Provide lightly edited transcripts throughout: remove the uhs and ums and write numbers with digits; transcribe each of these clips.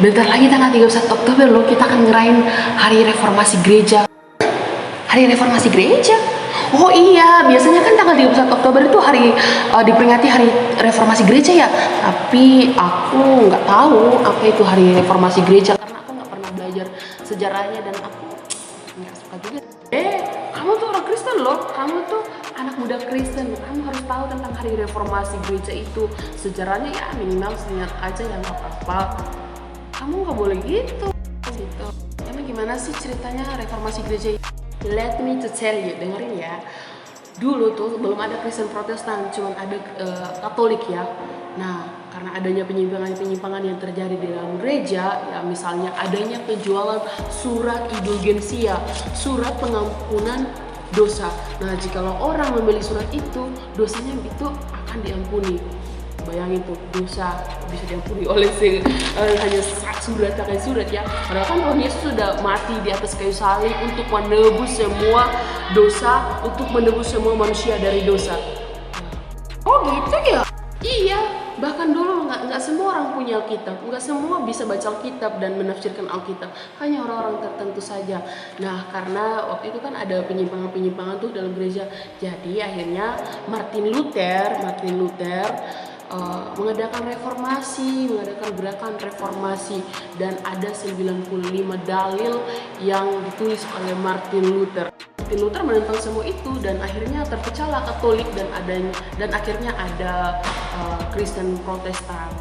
Bentar lagi tanggal 31 Oktober loh, kita akan ngerayain Hari Reformasi Gereja. Hari Reformasi Gereja? Oh iya, biasanya kan tanggal 31 Oktober itu hari diperingati Hari Reformasi Gereja ya. Tapi aku nggak tahu apa itu Hari Reformasi Gereja karena aku nggak pernah belajar sejarahnya dan aku nggak suka juga. Kamu tuh orang Kristen loh, kamu tuh anak muda Kristen, kamu harus tahu tentang Hari Reformasi Gereja itu. Sejarahnya ya minimal seingat aja yang apa-apa. Kamu nggak boleh gitu. Emang gimana sih ceritanya Reformasi Gereja? Let me to tell you, dengerin ya. Dulu tuh belum ada Kristen Protestan, cuma ada Katolik ya. Nah, karena adanya penyimpangan-penyimpangan yang terjadi di dalam gereja, ya misalnya adanya penjualan surat indulgensia, surat pengampunan dosa. Nah, jikalau orang membeli surat itu, dosanya itu akan diampuni. Bayangin tuh, dosa bisa diampuni oleh hanya surat ya. Padahal kan Tuhan Yesus sudah mati di atas kayu salib untuk menebus semua dosa, untuk menebus semua manusia dari dosa. Oh gitu ya? Iya, bahkan dulu nggak semua orang punya Alkitab, nggak semua bisa baca Alkitab dan menafsirkan Alkitab, hanya orang-orang tertentu saja. Nah, karena waktu itu kan ada penyimpangan-penyimpangan tuh dalam gereja, jadi akhirnya Martin Luther mengadakan mengadakan gerakan reformasi, dan ada 95 dalil yang ditulis oleh Martin Luther. Martin Luther menentang semua itu dan akhirnya terpecahlah Katolik dan akhirnya ada Kristen Protestan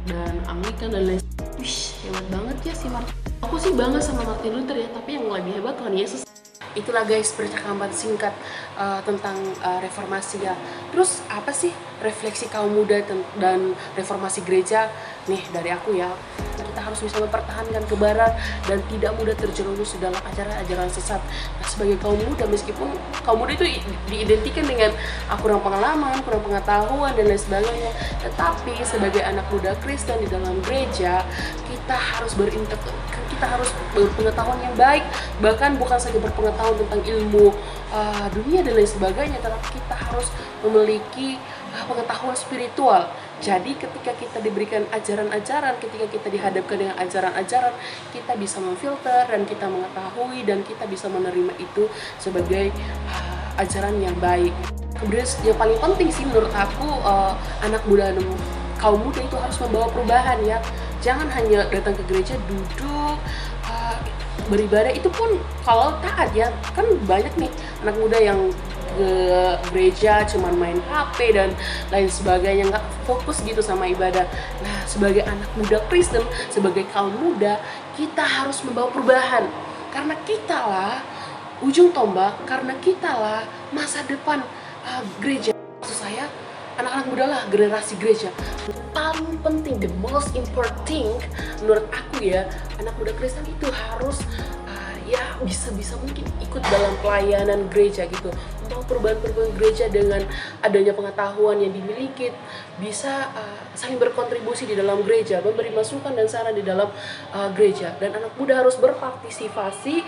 dan Anglikan dan lain. Wih, hebat banget ya si Martin. Aku sih bangga sama Martin Luther ya, tapi yang lebih hebat Tuhan Yesus. Itulah guys percakapan singkat tentang reformasi ya. Terus apa sih refleksi kaum muda dan reformasi gereja? Nih dari aku ya, kita harus bisa mempertahankan kebenaran dan tidak mudah terjerumus dalam ajaran-ajaran sesat. Nah, sebagai kaum muda, meskipun kaum muda itu diidentikan dengan kurang pengalaman, kurang pengetahuan dan lain sebagainya, tetapi sebagai anak muda Kristen di dalam gereja, kita harus berpengetahuan yang baik, bahkan bukan saja berpengetahuan tentang ilmu dunia dan lain sebagainya, tetapi kita harus memiliki pengetahuan spiritual. Jadi ketika kita diberikan ajaran-ajaran, ketika kita dihadapkan dengan ajaran-ajaran, kita bisa memfilter dan kita mengetahui dan kita bisa menerima itu sebagai ajaran yang baik. Kemudian yang paling penting sih menurut aku, anak muda dan kaum muda itu harus membawa perubahan ya. Jangan hanya datang ke gereja, duduk, beribadah, itu pun kalau taat ya. Kan banyak nih anak muda yang ke gereja cuman main HP dan lain sebagainya, nggak fokus gitu sama ibadah. Nah, sebagai anak muda Kristen, sebagai kaum muda, kita harus membawa perubahan, karena kita lah ujung tombak, karena kita lah masa depan gereja. Maksud saya anak-anak muda lah generasi gereja. Paling penting, the most important thing menurut aku ya, anak muda Kristen itu harus ya bisa mungkin ikut dalam pelayanan gereja gitu, membawa perubahan-perubahan gereja dengan adanya pengetahuan yang dimiliki, bisa saling berkontribusi di dalam gereja, memberi masukan dan saran di dalam gereja. Dan anak muda harus berpartisipasi,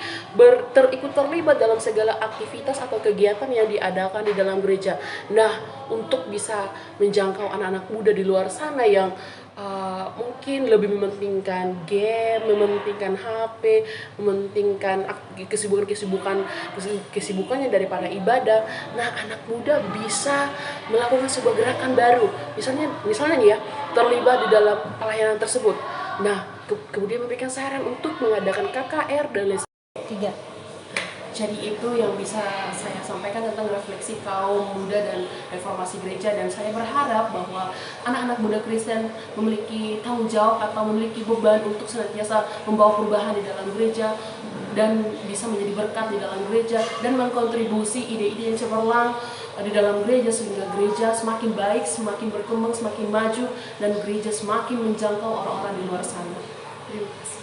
ikut terlibat dalam segala aktivitas atau kegiatan yang diadakan di dalam gereja. Nah, untuk bisa menjangkau anak-anak muda di luar sana yang mungkin lebih mementingkan game, mementingkan HP, mementingkan kesibukannya daripada ibadah. Nah, anak muda bisa melakukan sebuah gerakan baru, misalnya nih ya, terlibat di dalam pelayanan tersebut. Nah, kemudian memberikan saran untuk mengadakan KKR dan lain sebagainya. Jadi itu yang bisa saya sampaikan tentang refleksi kaum muda dan reformasi gereja, dan saya berharap bahwa anak-anak muda Kristen memiliki tanggung jawab atau memiliki beban untuk senantiasa membawa perubahan di dalam gereja dan bisa menjadi berkat di dalam gereja dan mengkontribusi ide-ide yang cemerlang di dalam gereja, sehingga gereja semakin baik, semakin berkembang, semakin maju, dan gereja semakin menjangkau orang-orang di luar sana. Terima kasih.